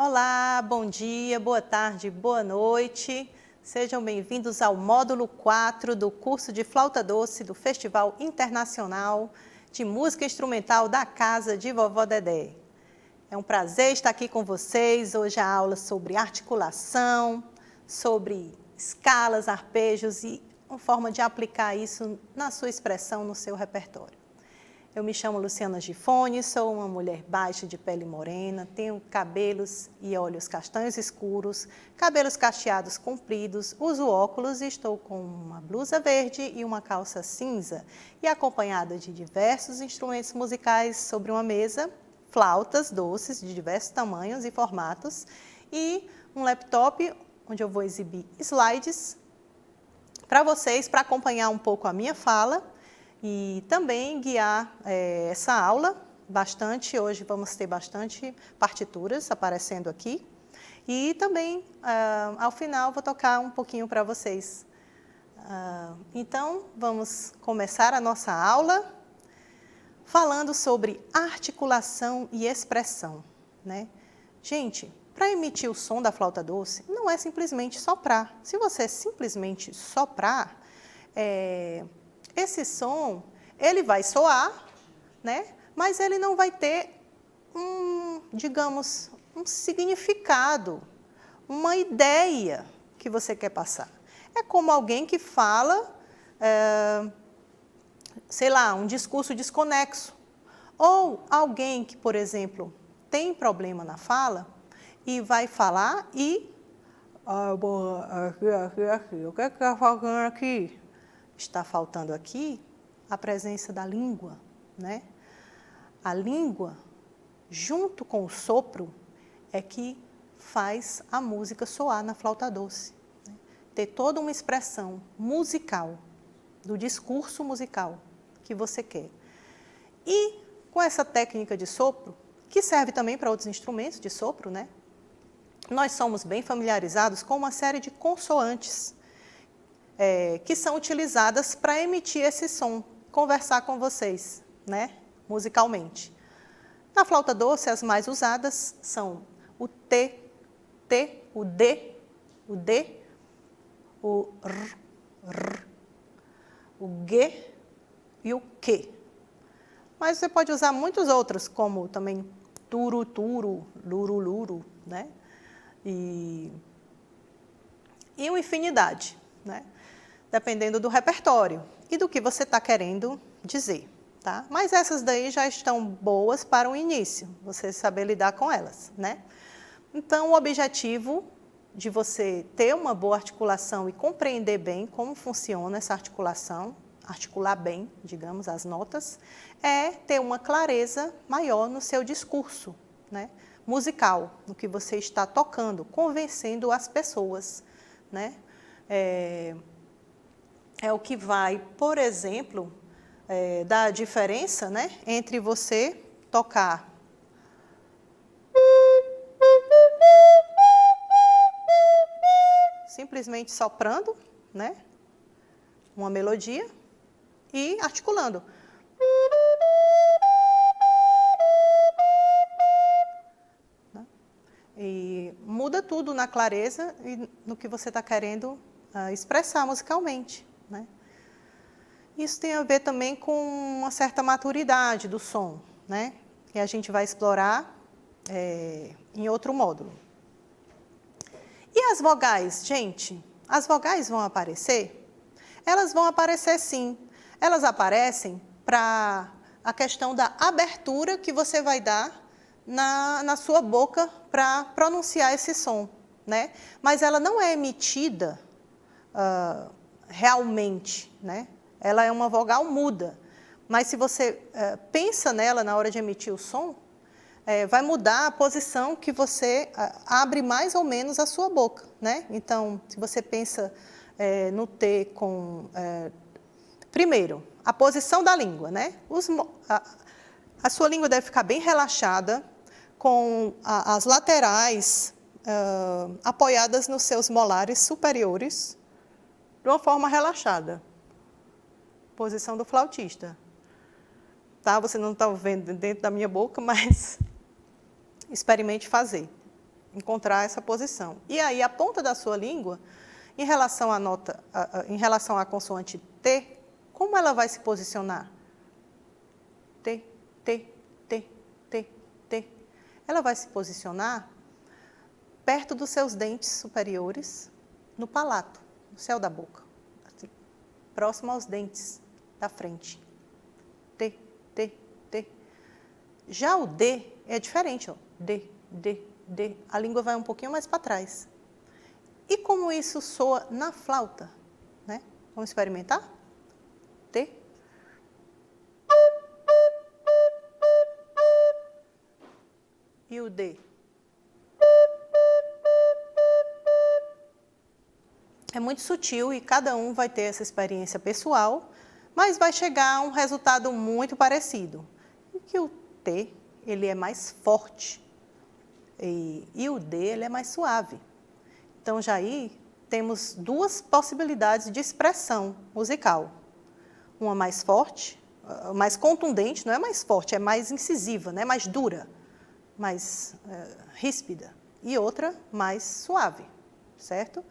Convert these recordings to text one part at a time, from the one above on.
Olá, bom dia, boa tarde, boa noite. Sejam bem-vindos ao módulo 4 do curso de flauta doce do Festival Internacional de Música Instrumental da Casa de Vovó Dedé. É um prazer estar aqui com vocês. Hoje a aula sobre articulação, sobre escalas, arpejos e uma forma de aplicar isso na sua expressão, no seu repertório. Eu me chamo Luciana Gifone, sou uma mulher baixa de pele morena, tenho cabelos e olhos castanhos escuros, cabelos cacheados compridos, uso óculos e estou com uma blusa verde e uma calça cinza e acompanhada de diversos instrumentos musicais sobre uma mesa, flautas doces de diversos tamanhos e formatos e um laptop onde eu vou exibir slides para vocês, para acompanhar um pouco a minha fala e também guiar essa aula bastante. Hoje vamos ter bastante partituras aparecendo aqui. E também, ao final, vou tocar um pouquinho para vocês. Então, vamos começar a nossa aula falando sobre articulação e expressão, né? Gente, para emitir o som da flauta doce, não é simplesmente soprar. Se você simplesmente soprar, esse som, ele vai soar, né? Mas ele não vai ter digamos, um significado, uma ideia que você quer passar. É como alguém que fala, sei lá, um discurso desconexo. Ou alguém que, por exemplo, tem problema na fala e vai falar e... o que está faltando aqui? Está faltando aqui a presença da língua, né? A língua, junto com o sopro, é que faz a música soar na flauta doce, né? Ter toda uma expressão musical, do discurso musical que você quer. E com essa técnica de sopro, que serve também para outros instrumentos de sopro, né? Nós somos bem familiarizados com uma série de consoantes, que são utilizadas para emitir esse som, conversar com vocês, né, musicalmente. Na flauta doce, as mais usadas são o T, o D, o R, o G e o Q. Mas você pode usar muitos outros, como também turu, luru, né, e uma infinidade, né? Dependendo do repertório e do que você está querendo dizer, tá? Mas essas daí já estão boas para o início, você saber lidar com elas, né? Então, o objetivo de você ter uma boa articulação e compreender bem como funciona essa articulação, articular bem, digamos, as notas, é ter uma clareza maior no seu discurso, né, musical, no que você está tocando, convencendo as pessoas, né? É o que vai, por exemplo, dar a diferença, né, entre você tocar simplesmente soprando, né, uma melodia e articulando. E muda tudo na clareza e no que você está querendo expressar musicalmente, né? Isso tem a ver também com uma certa maturidade do som, né? Que a gente vai explorar em outro módulo. E as vogais, gente? As vogais vão aparecer? Elas vão aparecer sim. Elas aparecem para a questão da abertura que você vai dar na sua boca para pronunciar esse som, né? Mas ela não é emitida realmente, né? Ela é uma vogal muda, mas se você pensa nela na hora de emitir o som, vai mudar a posição que você abre mais ou menos a sua boca, né? Então, se você pensa no T com... primeiro, a posição da língua, né? A sua língua deve ficar bem relaxada, com as laterais apoiadas nos seus molares superiores, de uma forma relaxada. Posição do flautista. Tá? Você não está vendo dentro da minha boca, mas experimente fazer. encontrar essa posição. E aí, a ponta da sua língua, em relação à nota, em relação à consoante T, como ela vai se posicionar? T, T, T, T, T. Ela vai se posicionar perto dos seus dentes superiores, no palato, no céu da boca, assim, próximo aos dentes da frente. T, T, T. Já o D é diferente, ó. D, D, D. A língua vai um pouquinho mais para trás. E como isso soa na flauta, né? Vamos experimentar? T. E o D. É muito sutil e cada um vai ter essa experiência pessoal, mas vai chegar a um resultado muito parecido. E que o T, ele é mais forte e o D, ele é mais suave. Então, já aí temos duas possibilidades de expressão musical. Uma mais forte, mais contundente, não é mais forte, é mais incisiva, né? Mais dura, mais ríspida. E outra mais suave, certo?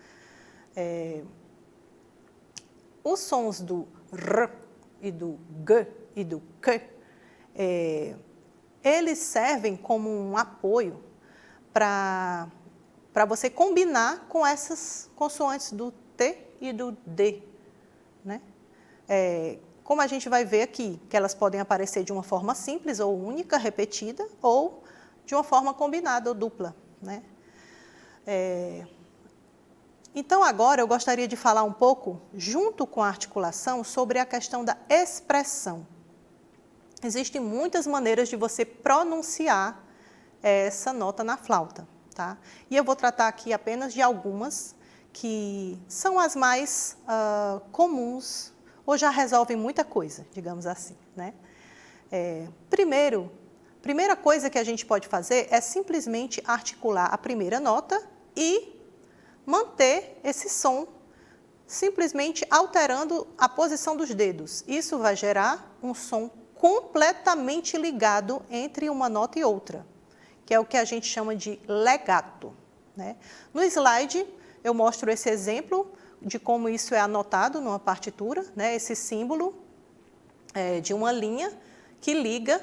Os sons do R e do G e do K, eles servem como um apoio para você combinar com essas consoantes do T e do D, né? Como a gente vai ver aqui, que elas podem aparecer de uma forma simples ou única, repetida, ou de uma forma combinada ou dupla, né? Então, agora eu gostaria de falar um pouco, junto com a articulação, sobre a questão da expressão. Existem muitas maneiras de você pronunciar essa nota na flauta, tá? E eu vou tratar aqui apenas de algumas que são as mais comuns, ou já resolvem muita coisa, digamos assim, né? Primeira coisa que a gente pode fazer é simplesmente articular a primeira nota e manter esse som, simplesmente alterando a posição dos dedos. Isso vai gerar um som completamente ligado entre uma nota e outra, que é o que a gente chama de legato, né? No slide, eu mostro esse exemplo de como isso é anotado numa partitura, né? Esse símbolo de uma linha que liga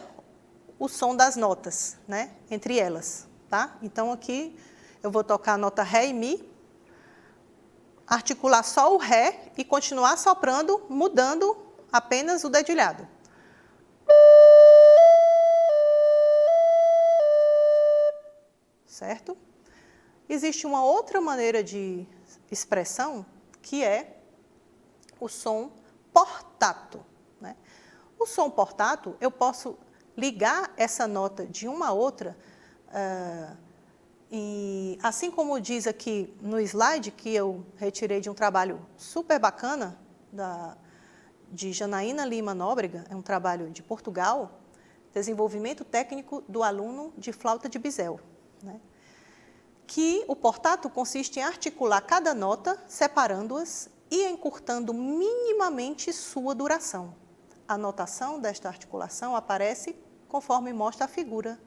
o som das notas, né? Entre elas, tá? Então, aqui eu vou tocar a nota Ré e Mi, articular só o Ré e continuar soprando, mudando apenas o dedilhado. Certo? Existe uma outra maneira de expressão, que é o som portato, né? O som portato, eu posso ligar essa nota de uma a outra, e assim como diz aqui no slide, que eu retirei de um trabalho super bacana, de Janaína Lima Nóbrega, é um trabalho de Portugal, desenvolvimento técnico do aluno de flauta de bisel, né? Que o portato consiste em articular cada nota, separando-as e encurtando minimamente sua duração. A notação desta articulação aparece conforme mostra a figura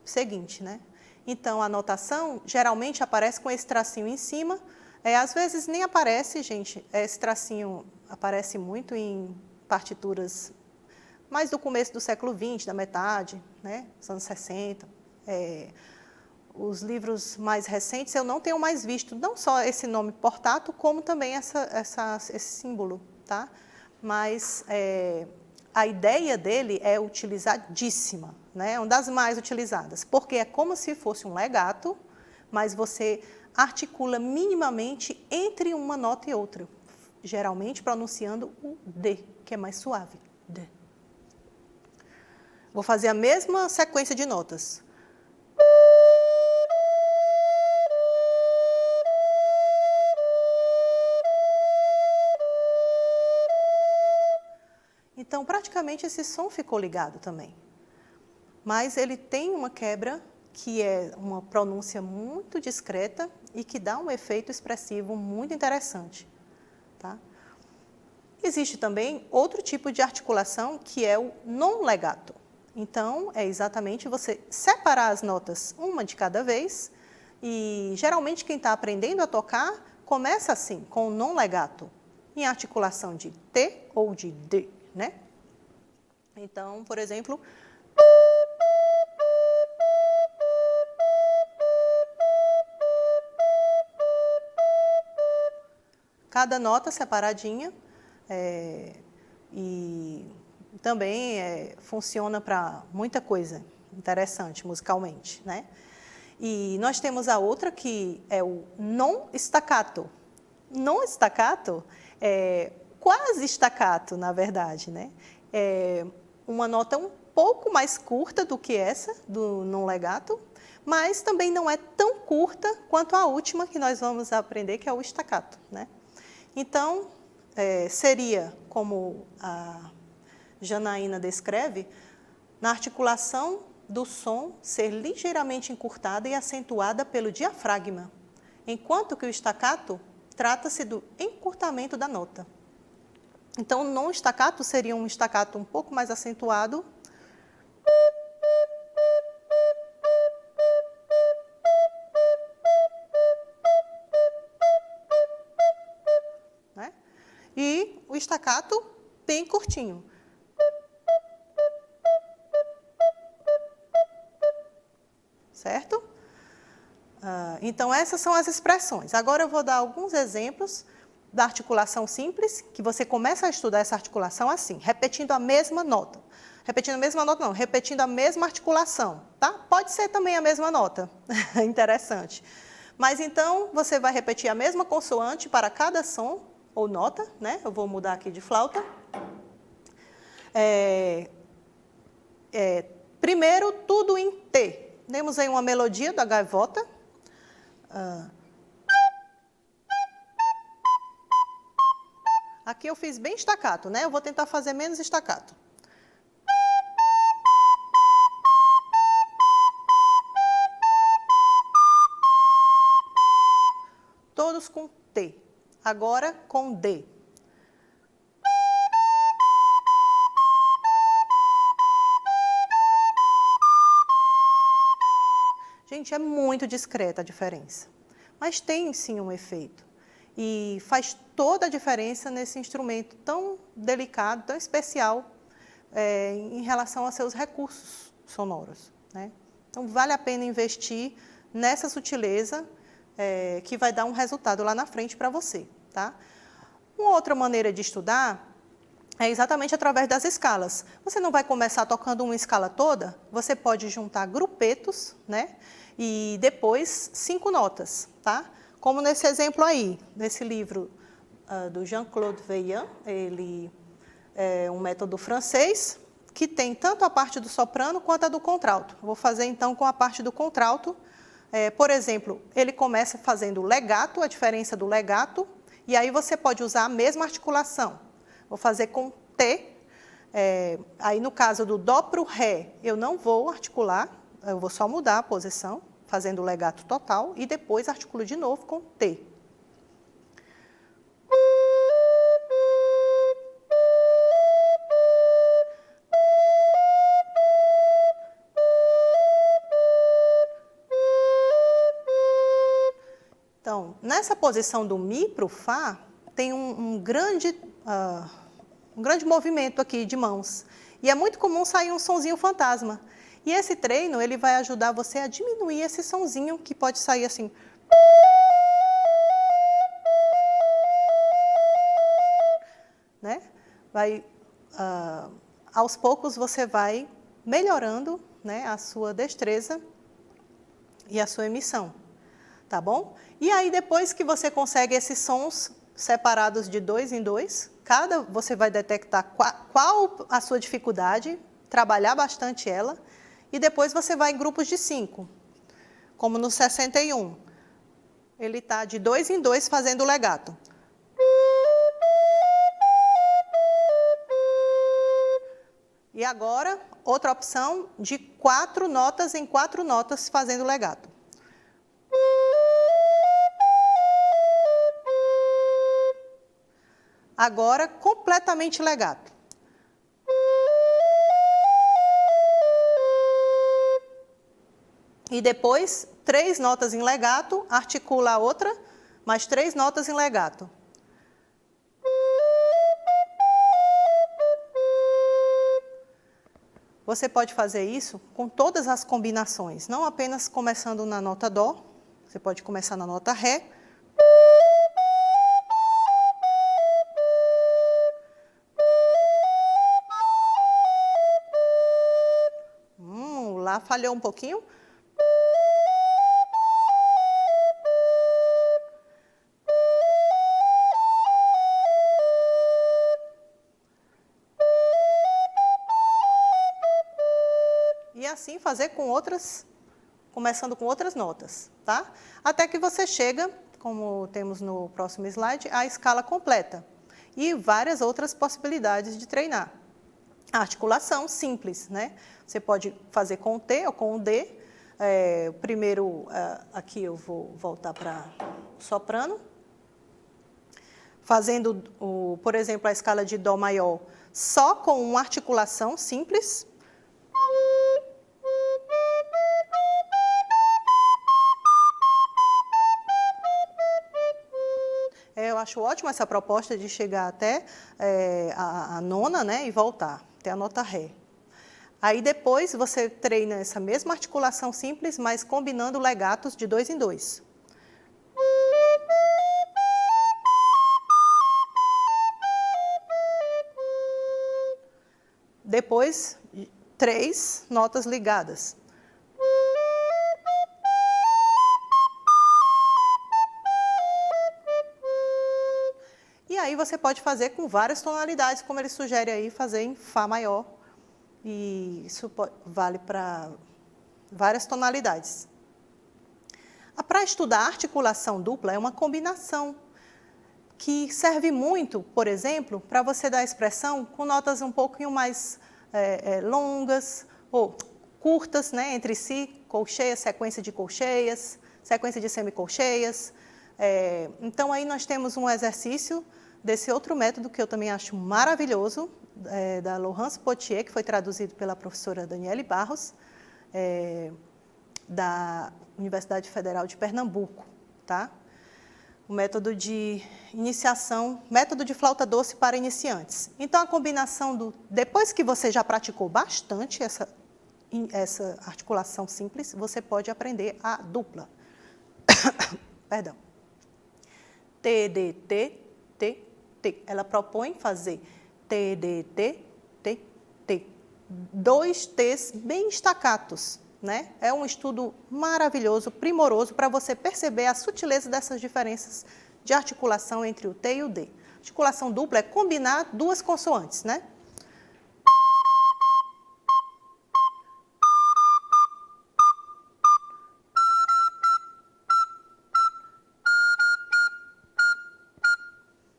seguinte, né? Então, a notação geralmente aparece com esse tracinho em cima, às vezes nem aparece, gente, esse tracinho aparece muito em partituras mais do começo do século XX, da metade, né, dos anos 60. Os livros mais recentes eu não tenho mais visto, não só esse nome portato, como também esse símbolo, tá? Mas a ideia dele é utilizadíssima, né? É uma das mais utilizadas, porque é como se fosse um legato, mas você articula minimamente entre uma nota e outra, geralmente pronunciando o D, que é mais suave. D. Vou fazer a mesma sequência de notas. Então, praticamente esse som ficou ligado também. Mas ele tem uma quebra que é uma pronúncia muito discreta e que dá um efeito expressivo muito interessante, tá? Existe também outro tipo de articulação que é o non legato. Então, é exatamente você separar as notas uma de cada vez E geralmente quem está aprendendo a tocar começa assim, com o non legato, em articulação de T ou de D, né? Então, por exemplo, cada nota separadinha, e também funciona para muita coisa interessante musicalmente, né? E nós temos a outra que é o non staccato. Non staccato é quase staccato, na verdade, né? É uma nota um pouco mais curta do que essa, do non legato, mas também não é tão curta quanto a última que nós vamos aprender, que é o staccato, né? Então, seria, como a Janaína descreve, na articulação do som ser ligeiramente encurtada e acentuada pelo diafragma, enquanto que o staccato trata-se do encurtamento da nota. Então, o non staccato seria um staccato um pouco mais acentuado, né? E o staccato bem curtinho. Certo? Então, essas são as expressões. Agora eu vou dar alguns exemplos da articulação simples, que você começa a estudar essa articulação assim, repetindo a mesma nota. Repetindo a mesma nota não, repetindo a mesma articulação, tá? Pode ser também a mesma nota, interessante. Mas então, você vai repetir a mesma consoante para cada som ou nota, né? Eu vou mudar aqui de flauta. Primeiro, tudo em T. Temos aí uma melodia da gaivota. Aqui eu fiz bem staccato, né? Eu vou tentar fazer menos staccato. Todos com T. Agora com D. Gente, é muito discreta a diferença, mas tem sim um efeito. E faz toda a diferença nesse instrumento tão delicado, tão especial, em relação a seus recursos sonoros, né? Então, vale a pena investir nessa sutileza, que vai dar um resultado lá na frente para você, tá? Uma outra maneira de estudar é exatamente através das escalas. Você não vai começar tocando uma escala toda, você pode juntar grupetos, né? E depois 5 notas, tá? Como nesse exemplo aí, nesse livro do Jean-Claude Veillant, ele é um método francês que tem tanto a parte do soprano quanto a do contralto. Vou fazer então com a parte do contralto. Por exemplo, ele começa fazendo legato, a diferença do legato, e aí você pode usar a mesma articulação. Vou fazer com T, aí no caso do Dó para o Ré, eu não vou articular, eu vou só mudar a posição, fazendo o legato total, e depois articulo de novo com T. Então, nessa posição do Mi para o Fá, tem um grande movimento aqui de mãos. E é muito comum sair um sonzinho fantasma. E esse treino, ele vai ajudar você a diminuir esse sonzinho que pode sair assim. Né? Aos poucos você vai melhorando, né, a sua destreza e a sua emissão, tá bom? E aí depois que você consegue esses sons separados de 2 em 2, você vai detectar qual a sua dificuldade, trabalhar bastante ela, e depois você vai em grupos de 5, como no 61. Ele está de 2 em 2 fazendo o legato. E agora, outra opção de 4 notas em 4 notas fazendo legato. Agora, completamente legato. E depois, 3 notas em legato, articula a outra, mais 3 notas em legato. Você pode fazer isso com todas as combinações, não apenas começando na nota Dó, você pode começar na nota Ré. Lá falhou um pouquinho. E assim fazer com outras, começando com outras notas, tá? Até que você chega, como temos no próximo slide, à escala completa. E várias outras possibilidades de treinar. A articulação simples, né? Você pode fazer com o T ou com o D. Primeiro, aqui eu vou voltar para soprano. Fazendo, por exemplo, a escala de Dó maior só com uma articulação simples. Eu acho ótima essa proposta de chegar até a nona, né, e voltar, até a nota Ré. Aí depois você treina essa mesma articulação simples, mas combinando legatos de 2 em 2. Depois, 3 notas ligadas. E aí você pode fazer com várias tonalidades, como ele sugere aí, fazer em Fá maior. E isso vale para várias tonalidades. Para estudar articulação dupla é uma combinação que serve muito, por exemplo, para você dar expressão com notas um pouquinho mais longas ou curtas, né, entre si, colcheias, sequência de colcheias, sequência de semicolcheias. Então aí nós temos um exercício desse outro método que eu também acho maravilhoso, da Laurence Pottier, que foi traduzido pela professora Daniele Barros, da Universidade Federal de Pernambuco, tá? O método de iniciação, método de flauta doce para iniciantes. Então, a combinação depois que você já praticou bastante essa articulação simples, você pode aprender a dupla. Perdão. T, D, T, T, T. Ela propõe fazer T, D, T, T, T. 2 T's bem estacatos, né? É um estudo maravilhoso, primoroso, para você perceber a sutileza dessas diferenças de articulação entre o T e o D. Articulação dupla é combinar 2 consoantes, né?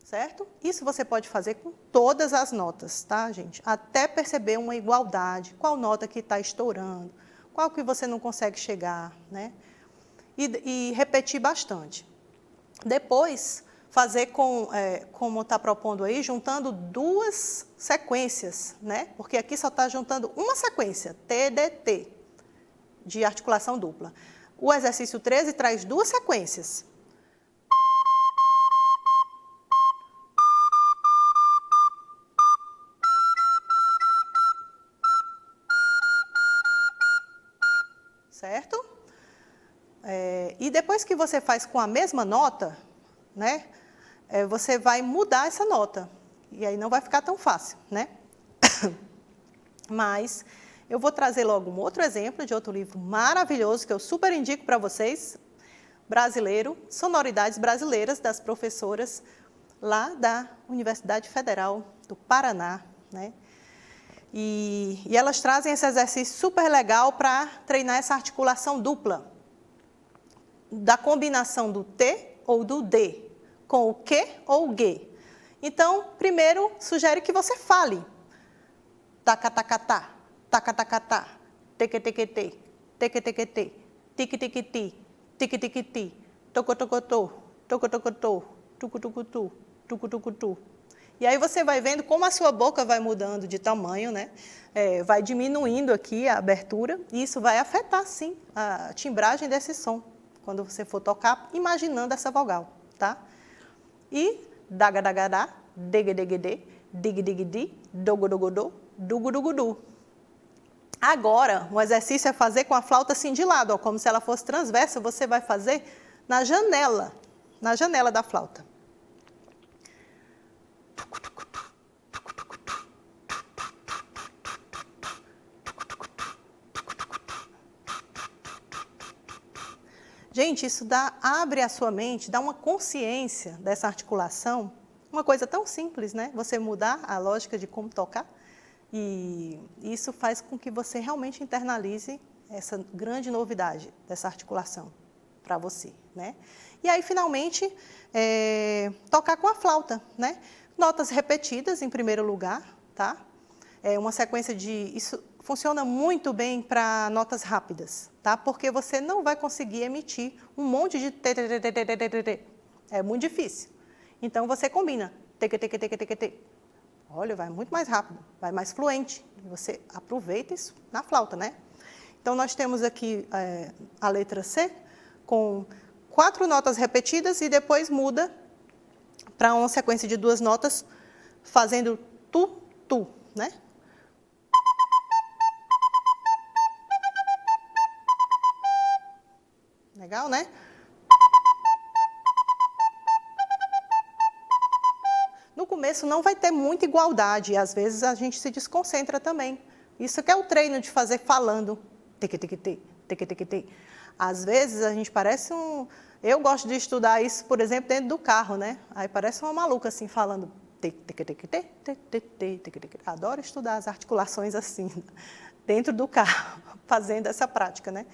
Certo? Isso você pode fazer com todas as notas, tá, gente? Até perceber uma igualdade, qual nota que está estourando, qual que você não consegue chegar, né? E repetir bastante. Depois, fazer como está propondo aí, juntando 2 sequências, né? Porque aqui só está juntando uma sequência, T, D, T, de articulação dupla. O exercício 13 traz 2 sequências. Certo? E depois que você faz com a mesma nota, né, você vai mudar essa nota. E aí não vai ficar tão fácil, né? Mas eu vou trazer logo um outro exemplo de outro livro maravilhoso que eu super indico para vocês, brasileiro, Sonoridades Brasileiras, das professoras lá da Universidade Federal do Paraná, né? E elas trazem esse exercício super legal para treinar essa articulação dupla, da combinação do T ou do D, com o Q ou o G. Então, primeiro, sugere que você fale. Tacatacatá, tacatacatá, tequetequetê, tequetequetê, tiquitiquiti, tiquitiquiti, tocotocotô, tocotocotô, tucutucutu, tucutucutu. E aí você vai vendo como a sua boca vai mudando de tamanho, né? Vai diminuindo aqui a abertura, e isso vai afetar, sim, a timbragem desse som, quando você for tocar, imaginando essa vogal, tá? E dagadagada, degedegede, digdigidi, dogodogodô, dugudugudu. Agora, o exercício é fazer com a flauta assim de lado, ó, como se ela fosse transversa, você vai fazer na janela da flauta. Gente, isso abre a sua mente, dá uma consciência dessa articulação, uma coisa tão simples, né? Você mudar a lógica de como tocar, e isso faz com que você realmente internalize essa grande novidade dessa articulação para você, né? E aí, finalmente, tocar com a flauta, né? Notas repetidas, em primeiro lugar, tá? Uma sequência isso funciona muito bem para notas rápidas, tá? Porque você não vai conseguir emitir um monte de tê. É muito difícil. Então, você combina. Tê. Olha, vai muito mais rápido, vai mais fluente. Você aproveita isso na flauta, né? Então, nós temos aqui a letra C, com 4 notas repetidas e depois muda para uma sequência de 2 notas, fazendo tu, né? Legal, né? No começo não vai ter muita igualdade, e às vezes a gente se desconcentra também. Isso que é o treino de fazer falando. Tê. Às vezes a gente parece um... Eu gosto de estudar isso, por exemplo, dentro do carro, né? Aí parece uma maluca assim, falando... Adoro estudar as articulações assim, dentro do carro, fazendo essa prática, né?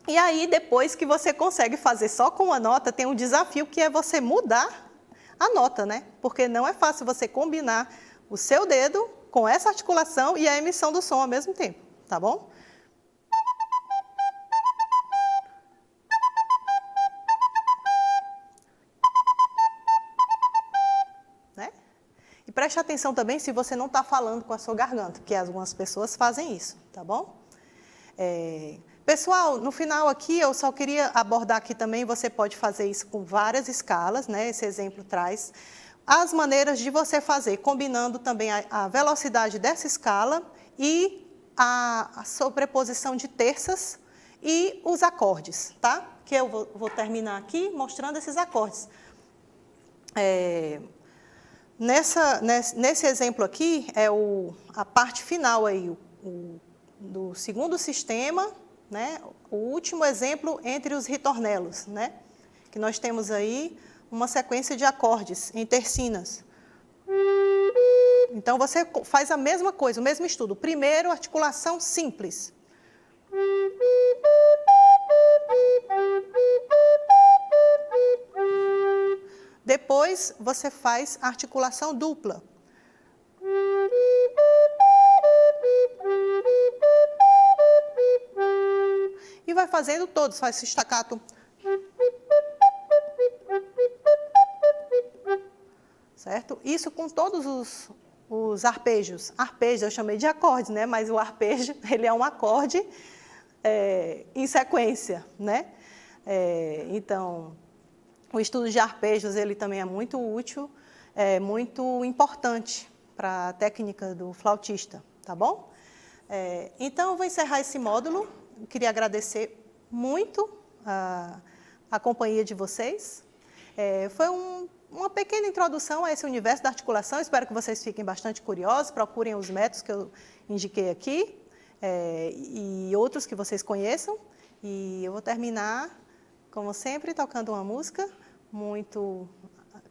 E aí, depois que você consegue fazer só com uma nota, tem um desafio que é você mudar a nota, né? Porque não é fácil você combinar o seu dedo com essa articulação e a emissão do som ao mesmo tempo, tá bom? Né? E preste atenção também se você não está falando com a sua garganta, porque algumas pessoas fazem isso, tá bom? Pessoal, no final aqui eu só queria abordar aqui também, você pode fazer isso com várias escalas, né? Esse exemplo traz as maneiras de você fazer, combinando também a velocidade dessa escala e a sobreposição de terças e os acordes, tá? Que eu vou terminar aqui mostrando esses acordes. Nesse exemplo aqui, a parte final aí, do segundo sistema, né? O último exemplo entre os ritornelos, né? Que nós temos aí uma sequência de acordes em tercinas. Então, você faz a mesma coisa, o mesmo estudo. Primeiro, articulação simples. Depois, você faz a articulação dupla. E vai fazendo todos, faz esse staccato. Certo? Isso com todos os arpejos. Arpejos eu chamei de acordes, né? Mas o arpejo, ele é um acorde em sequência, né? Então, o estudo de arpejos, ele também é muito útil, muito importante para a técnica do flautista, tá bom? Então, eu vou encerrar esse módulo. Eu queria agradecer muito a companhia de vocês. Foi uma pequena introdução a esse universo da articulação. Espero que vocês fiquem bastante curiosos, procurem os métodos que eu indiquei aqui e outros que vocês conheçam. E eu vou terminar, como sempre, tocando uma música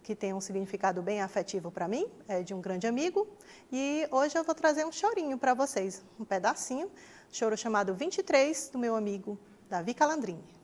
que tem um significado bem afetivo para mim, de um grande amigo. E hoje eu vou trazer um chorinho para vocês, um pedacinho, choro chamado 23, do meu amigo Davi Calandrini.